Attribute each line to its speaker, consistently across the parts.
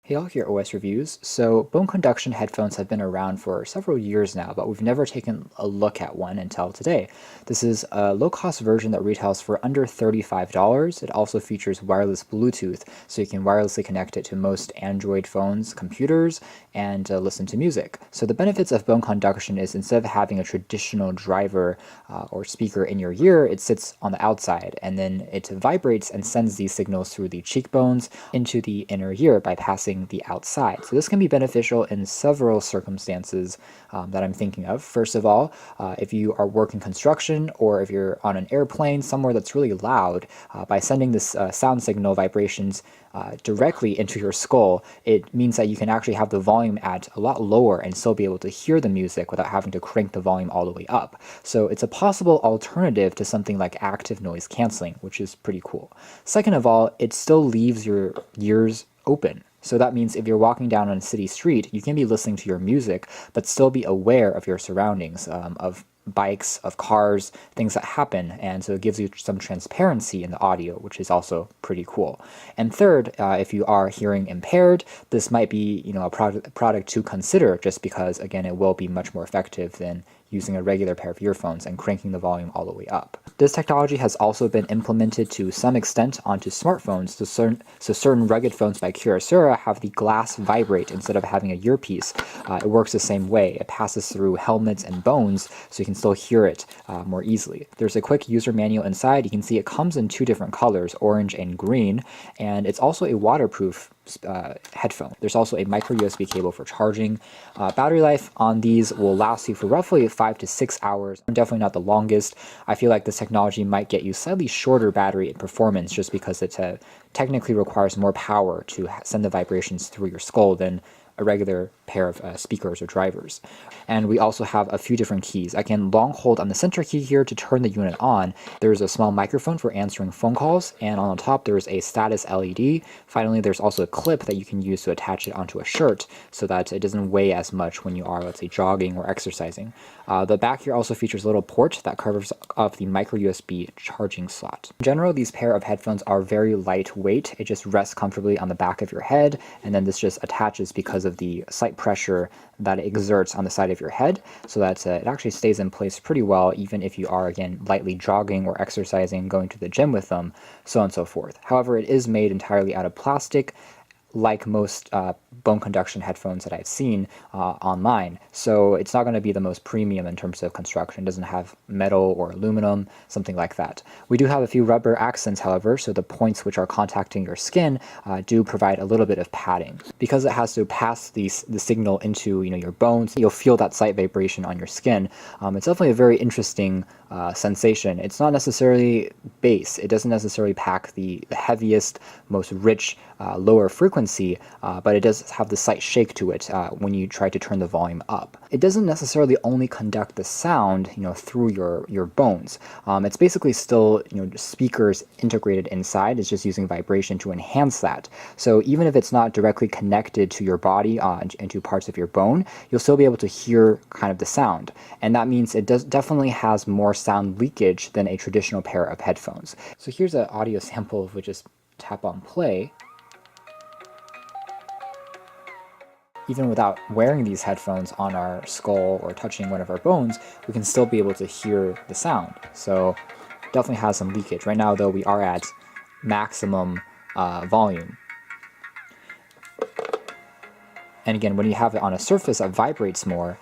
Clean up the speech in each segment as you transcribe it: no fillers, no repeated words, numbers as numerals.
Speaker 1: Hey all, here at OS Reviews. So bone conduction headphones have been around for several years now, but we've never taken a look at one until today. This is a low-cost version that retails for under $35. It also features wireless Bluetooth, so you can wirelessly connect it to most Android phones, computers, and listen to music. So the benefits of bone conduction is instead of having a traditional driver or speaker in your ear, it sits on the outside, and then it vibrates and sends these signals through the cheekbones into the inner ear by passing the outside. So this can be beneficial in several circumstances that I'm thinking of. First of all, if you are working construction or if you're on an airplane somewhere that's really loud, by sending this sound signal vibrations directly into your skull, it means that you can actually have the volume at a lot lower and still be able to hear the music without having to crank the volume all the way up. So it's a possible alternative to something like active noise canceling, which is pretty cool. Second of all, it still leaves your ears open. So that means if you're walking down on a city street, you can be listening to your music, but still be aware of your surroundings, of bikes, of cars, things that happen, and so it gives you some transparency in the audio, which is also pretty cool. And third, if you are hearing impaired, this might be a product to consider, just because again it will be much more effective than using a regular pair of earphones and cranking the volume all the way up. This technology has also been implemented to some extent onto smartphones, so certain rugged phones by Kyocera have the glass vibrate instead of having a earpiece. It works the same way. It passes through helmets and bones, so you can still hear it more easily. There's a quick user manual inside. You can see it comes in two different colors, orange and green, and it's also a waterproof headphone. There's also a micro USB cable for charging. Battery life on these will last you for roughly 5 to 6 hours. Definitely not the longest. I feel like this technology might get you slightly shorter battery and performance just because it technically requires more power to send the vibrations through your skull than a regular pair of speakers or drivers. And we also have a few different keys. I can long hold on the center key here to turn the unit on. There's a small microphone for answering phone calls, and on the top there's a status LED. Finally, there's also a clip that you can use to attach it onto a shirt so that it doesn't weigh as much when you are, let's say, jogging or exercising. The back here also features a little port that covers up the micro USB charging slot. In general, these pair of headphones are very lightweight. It just rests comfortably on the back of your head, and then this just attaches because of the slight pressure that it exerts on the side of your head, so that it actually stays in place pretty well even if you are, again, lightly jogging or exercising, going to the gym with them, so on and so forth. However, it is made entirely out of plastic, like most bone conduction headphones that I've seen online. So it's not going to be the most premium in terms of construction. It doesn't have metal or aluminum, something like that. We do have a few rubber accents, however, so the points which are contacting your skin do provide a little bit of padding. Because it has to pass the signal into your bones, you'll feel that slight vibration on your skin. It's definitely a very interesting sensation. It's not necessarily bass. It doesn't necessarily pack the heaviest, most rich, lower frequency, but it does have the slight shake to it when you try to turn the volume up. It doesn't necessarily only conduct the sound, through your bones. It's basically still, speakers integrated inside. It's just using vibration to enhance that. So even if it's not directly connected to your body into parts of your bone, you'll still be able to hear kind of the sound. And that means it definitely has more sound leakage than a traditional pair of headphones. So here's an audio sample if we just tap on play. Even without wearing these headphones on our skull or touching one of our bones, we can still be able to hear the sound. So definitely has some leakage. Right now, though, we are at maximum volume. And again, when you have it on a surface that vibrates more,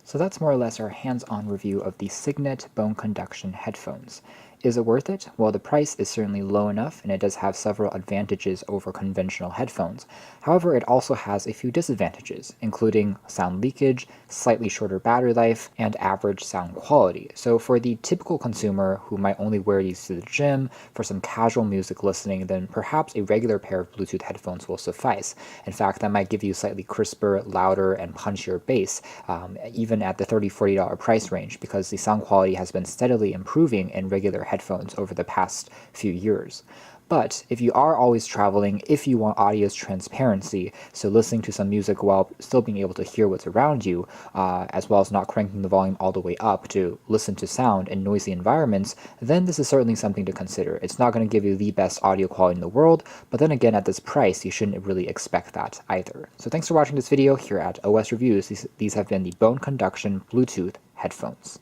Speaker 1: so that's more or less our hands-on review of the Signet bone conduction headphones. Is it worth it? Well, the price is certainly low enough, and it does have several advantages over conventional headphones. However, it also has a few disadvantages, including sound leakage, slightly shorter battery life, and average sound quality. So for the typical consumer who might only wear these to the gym, for some casual music listening, then perhaps a regular pair of Bluetooth headphones will suffice. In fact, that might give you slightly crisper, louder, and punchier bass, even at the $30–40 price range, because the sound quality has been steadily improving in regular headphones over the past few years. But if you are always traveling, if you want audio's transparency, so listening to some music while still being able to hear what's around you, as well as not cranking the volume all the way up to listen to sound in noisy environments, then this is certainly something to consider. It's not going to give you the best audio quality in the world, but then again, at this price, you shouldn't really expect that either. So thanks for watching this video here at OS Reviews. These have been the Bone Conduction Bluetooth headphones.